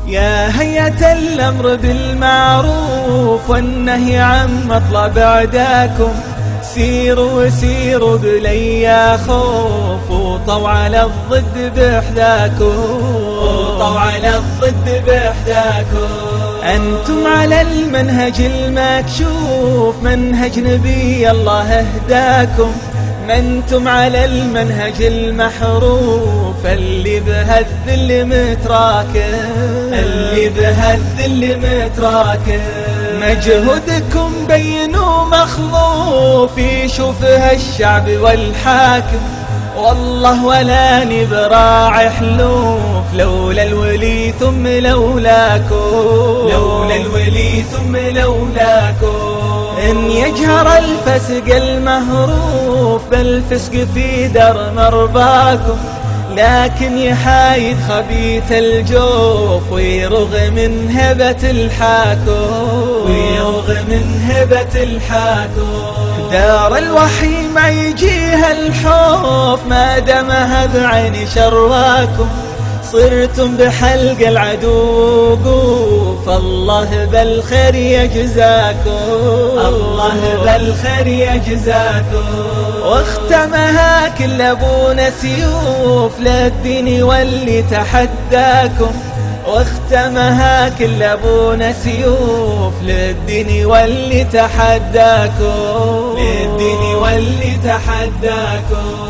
يا هيئة الأمر بالمعروف والنهي عن مطلب أعداكم، سيروا سيروا بليا خوف وطوا على الضد بإحداكم، وطوا على الضد بإحداكم. أنتم على المنهج المكشوف، منهج نبي الله اهداكم، ما أنتم على المنهج المحروف اللي بهالذل متراكم، اللي بهالذل متراكم. مجهودكم بين ومخلوف يشوفها الشعب والحاكم، والله ولا نبراع حلوف لولا الولي ثم لولاكم، لولا الولي ثم لولاكم. إن يجهر الفسق المهروف بالفسق في در مرباكم، لكن يحايد خبيث الجوف ويرغ من هبة الحاكم، ويرغ من هبة الحاكم. دار الوحي ما يجيها الحوف ما دامها بعين شرواكم، صرتم بحلق العدو وقوف، الله بالخير يجزاكم، الله بالخير يجزاكم. واختمها كل ابونا سيوف للدين واللي تحداكم، واختمها كل ابونا سيوف للدين واللي تحداكم، للدين واللي تحداكم.